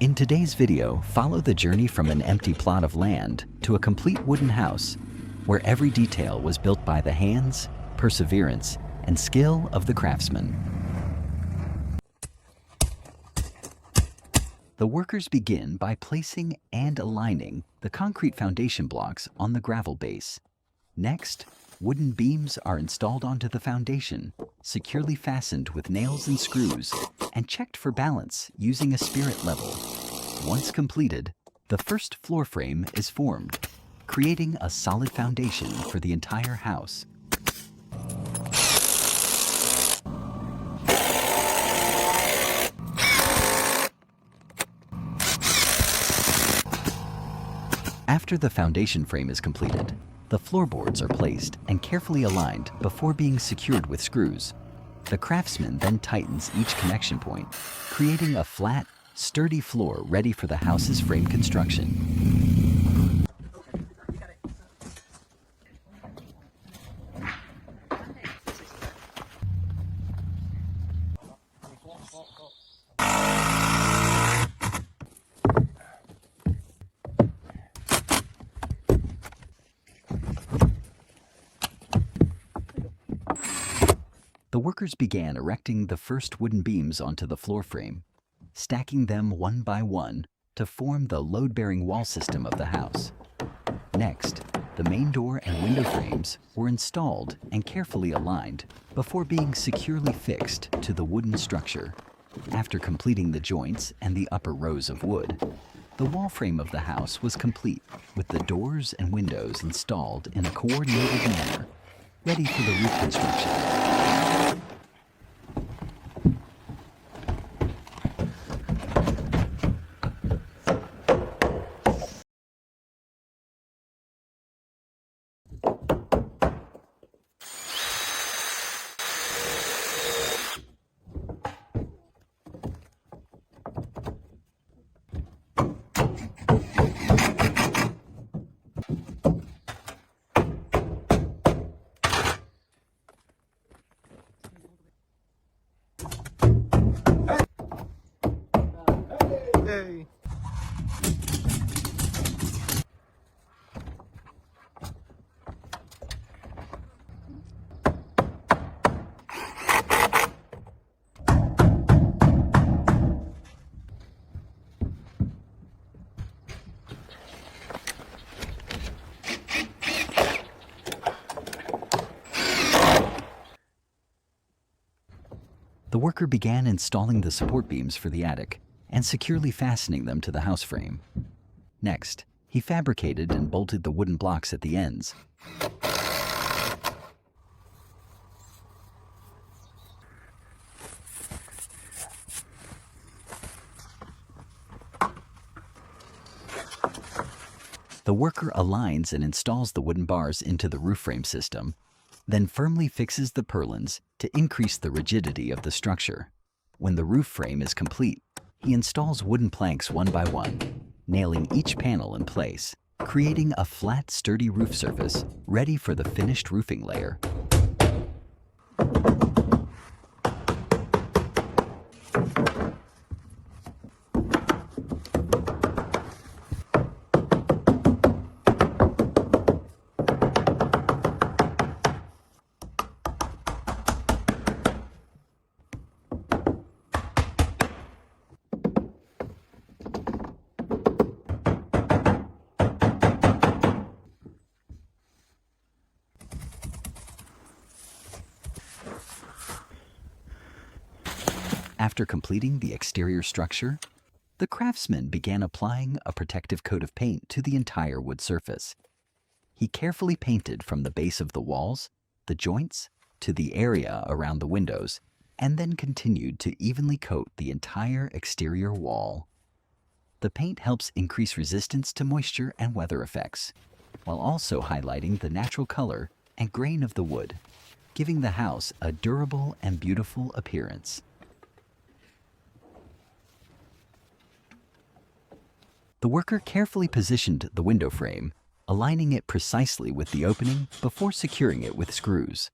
In today's video, follow the journey from an empty plot of land to a complete wooden house, where every detail was built by the hands, perseverance, and skill of the craftsman. The workers begin by placing and aligning the concrete foundation blocks on the gravel base. Next, wooden beams are installed onto the foundation, securely fastened with nails and screws, and checked for balance using a spirit level. Once completed, the first floor frame is formed, creating a solid foundation for the entire house. After the foundation frame is completed, the floorboards are placed and carefully aligned before being secured with screws. The craftsman then tightens each connection point, creating a flat, sturdy floor ready for the house's frame construction. The workers began erecting the first wooden beams onto the floor frame, stacking them one by one to form the load-bearing wall system of the house. Next, the main door and window frames were installed and carefully aligned before being securely fixed to the wooden structure. After completing the joints and the upper rows of wood, the wall frame of the house was complete, with the doors and windows installed in a coordinated manner, ready for the roof construction. Hey. The worker began installing the support beams for the attic and securely fastening them to the house frame. Next, he fabricated and bolted the wooden blocks at the ends. The worker aligns and installs the wooden bars into the roof frame system, then firmly fixes the purlins to increase the rigidity of the structure. When the roof frame is complete, he installs wooden planks one by one, nailing each panel in place, creating a flat, sturdy roof surface ready for the finished roofing layer. After completing the exterior structure, the craftsman began applying a protective coat of paint to the entire wood surface. He carefully painted from the base of the walls, the joints, to the area around the windows, and then continued to evenly coat the entire exterior wall. The paint helps increase resistance to moisture and weather effects, while also highlighting the natural color and grain of the wood, giving the house a durable and beautiful appearance. The worker carefully positioned the window frame, aligning it precisely with the opening before securing it with screws.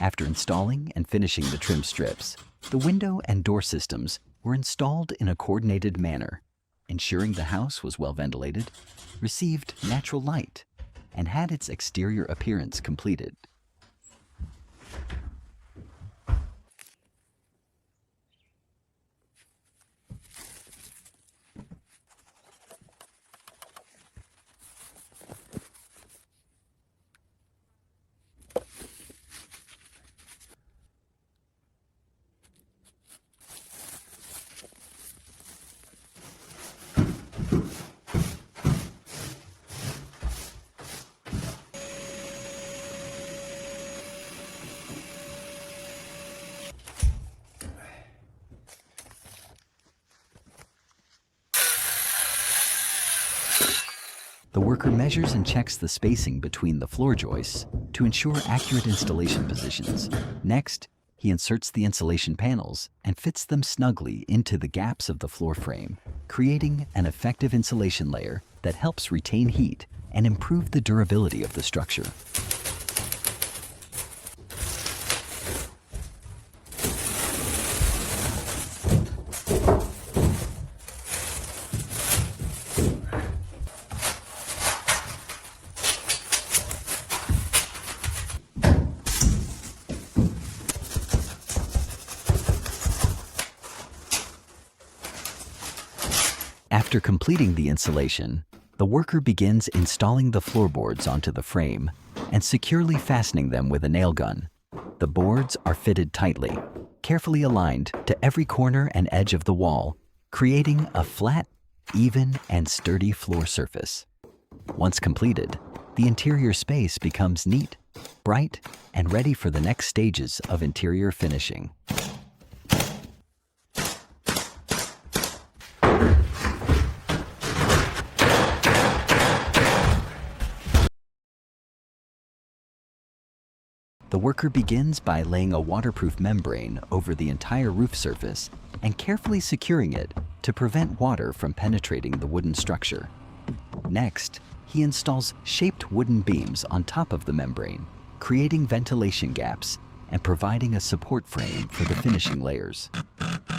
After installing and finishing the trim strips, the window and door systems were installed in a coordinated manner, ensuring the house was well ventilated, received natural light, and had its exterior appearance completed. The worker measures and checks the spacing between the floor joists to ensure accurate installation positions. Next, he inserts the insulation panels and fits them snugly into the gaps of the floor frame, creating an effective insulation layer that helps retain heat and improve the durability of the structure. After completing the insulation, the worker begins installing the floorboards onto the frame and securely fastening them with a nail gun. The boards are fitted tightly, carefully aligned to every corner and edge of the wall, creating a flat, even, and sturdy floor surface. Once completed, the interior space becomes neat, bright, and ready for the next stages of interior finishing. The worker begins by laying a waterproof membrane over the entire roof surface and carefully securing it to prevent water from penetrating the wooden structure. Next, he installs shaped wooden beams on top of the membrane, creating ventilation gaps and providing a support frame for the finishing layers.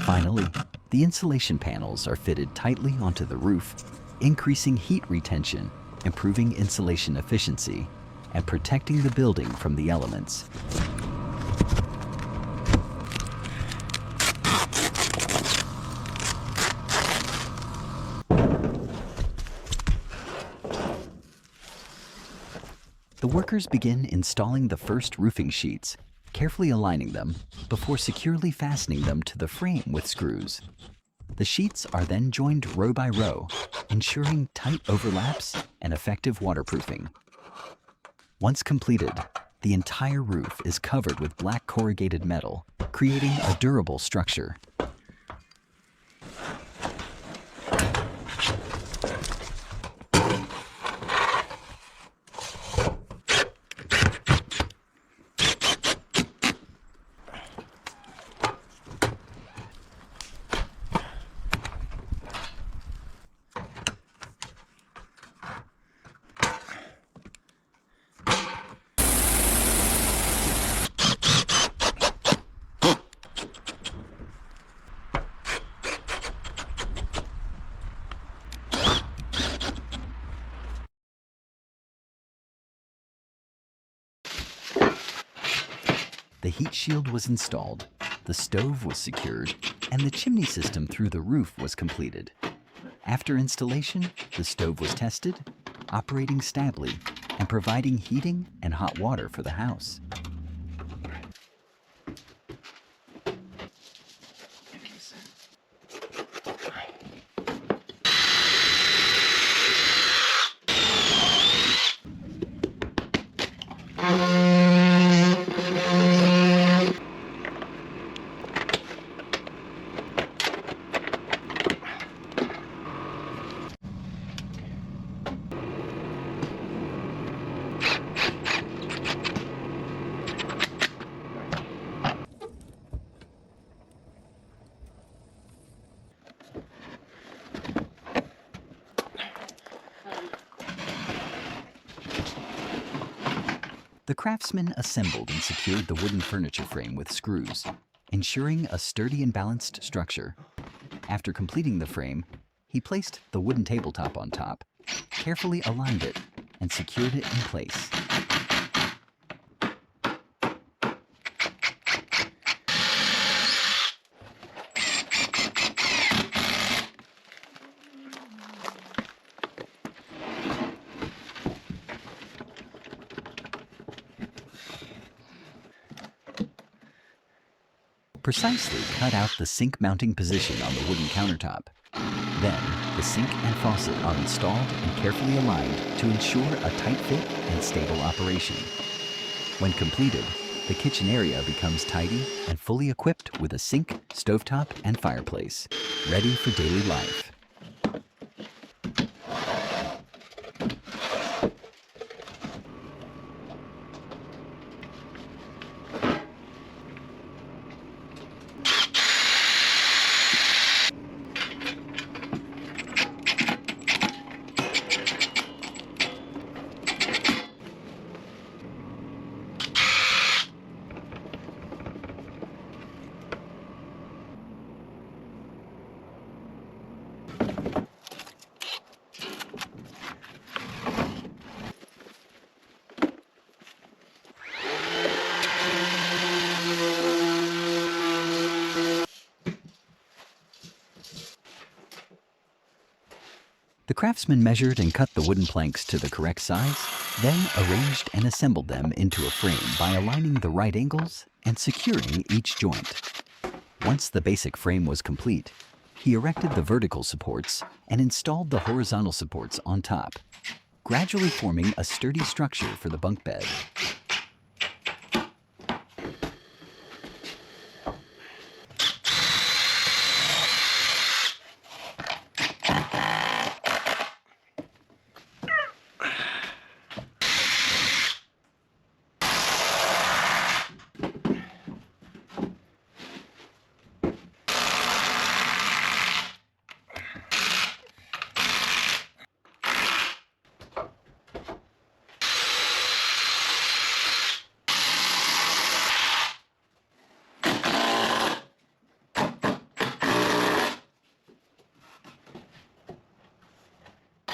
Finally, the insulation panels are fitted tightly onto the roof, increasing heat retention, improving insulation efficiency, and protecting the building from the elements. The workers begin installing the first roofing sheets, carefully aligning them before securely fastening them to the frame with screws. The sheets are then joined row by row, ensuring tight overlaps and effective waterproofing. Once completed, the entire roof is covered with black corrugated metal, creating a durable structure. The heat shield was installed, the stove was secured, and the chimney system through the roof was completed. After installation, the stove was tested, operating stably and providing heating and hot water for the house. The craftsman assembled and secured the wooden furniture frame with screws, ensuring a sturdy and balanced structure. After completing the frame, He placed the wooden tabletop on top, carefully aligned it, and secured it in place. Precisely cut out the sink mounting position on the wooden countertop. Then, the sink and faucet are installed and carefully aligned to ensure a tight fit and stable operation. When completed, the kitchen area becomes tidy and fully equipped with a sink, stovetop, and fireplace, ready for daily life. The craftsman measured and cut the wooden planks to the correct size, then arranged and assembled them into a frame by aligning the right angles and securing each joint. Once the basic frame was complete, he erected the vertical supports and installed the horizontal supports on top, gradually forming a sturdy structure for the bunk bed.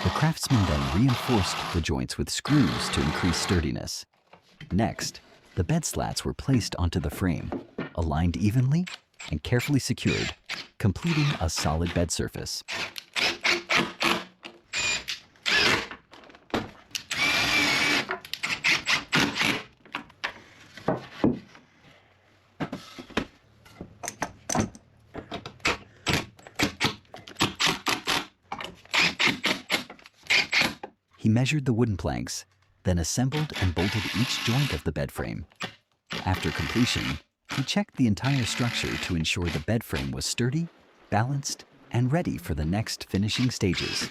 The craftsman then reinforced the joints with screws to increase sturdiness. Next, the bed slats were placed onto the frame, aligned evenly and carefully secured, completing a solid bed surface. He measured the wooden planks, then assembled and bolted each joint of the bed frame. After completion, he checked the entire structure to ensure the bed frame was sturdy, balanced, and ready for the next finishing stages.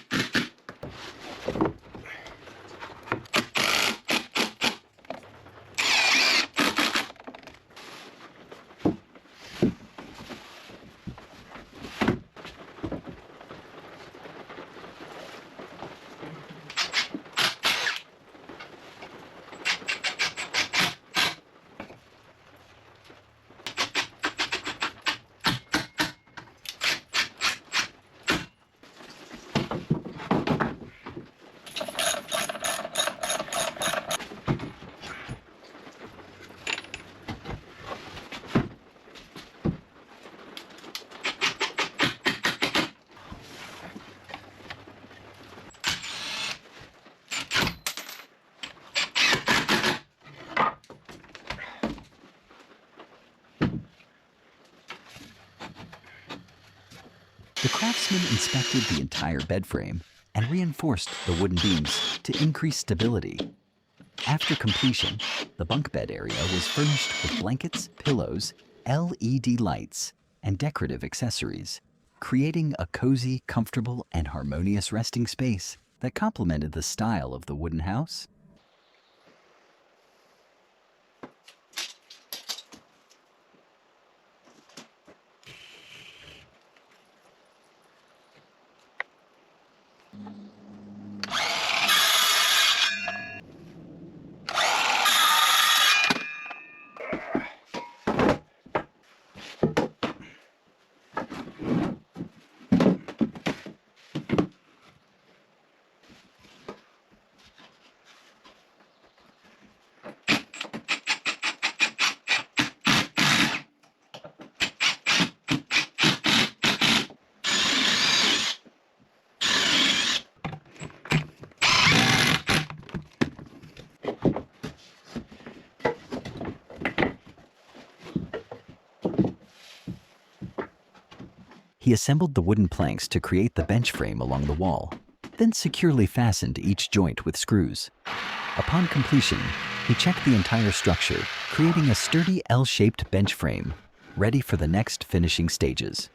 The craftsman inspected the entire bed frame and reinforced the wooden beams to increase stability. After completion, the bunk bed area was furnished with blankets, pillows, LED lights, and decorative accessories, creating a cozy, comfortable, and harmonious resting space that complemented the style of the wooden house. He assembled the wooden planks to create the bench frame along the wall, then securely fastened each joint with screws. Upon completion, he checked the entire structure, creating a sturdy L-shaped bench frame, ready for the next finishing stages.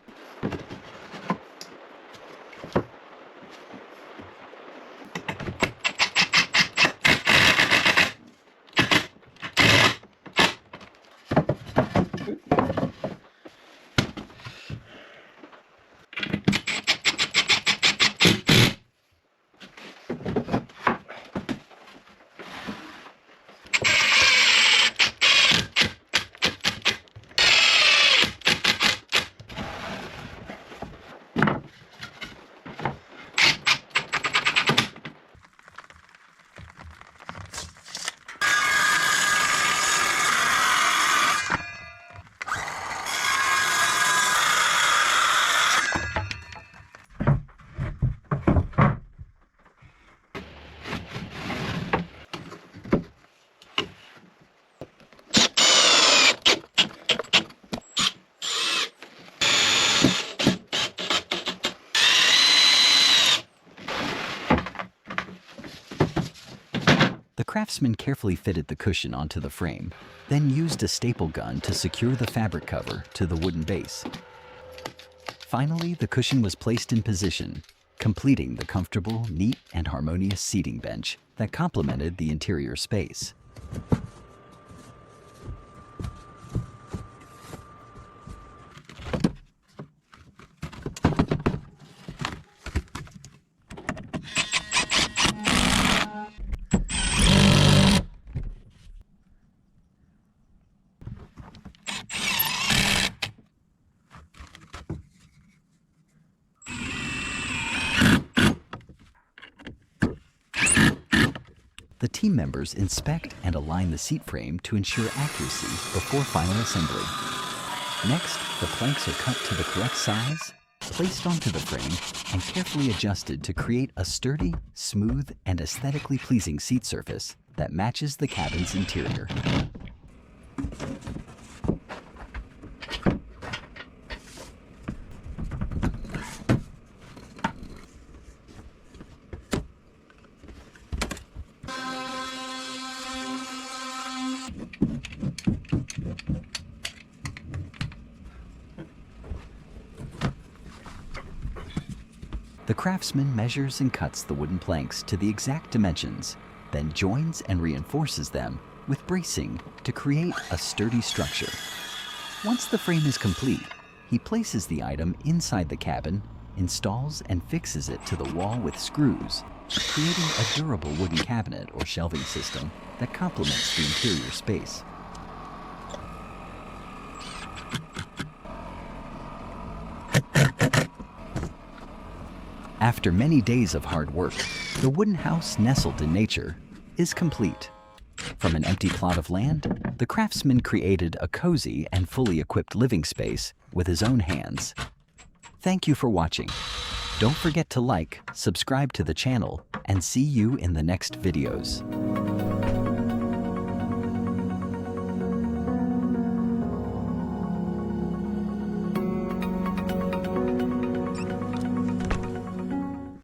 The craftsman carefully fitted the cushion onto the frame, then used a staple gun to secure the fabric cover to the wooden base. Finally, the cushion was placed in position, completing the comfortable, neat, and harmonious seating bench that complemented the interior space. The team members inspect and align the seat frame to ensure accuracy before final assembly. Next, the planks are cut to the correct size, placed onto the frame, and carefully adjusted to create a sturdy, smooth, and aesthetically pleasing seat surface that matches the cabin's interior. The craftsman measures and cuts the wooden planks to the exact dimensions, then joins and reinforces them with bracing to create a sturdy structure. Once the frame is complete, he places the item inside the cabin, installs and fixes it to the wall with screws, creating a durable wooden cabinet or shelving system that complements the interior space. After many days of hard work, the wooden house nestled in nature is complete. From an empty plot of land, the craftsman created a cozy and fully equipped living space with his own hands. Thank you for watching. Don't forget to like, subscribe to the channel, and see you in the next videos.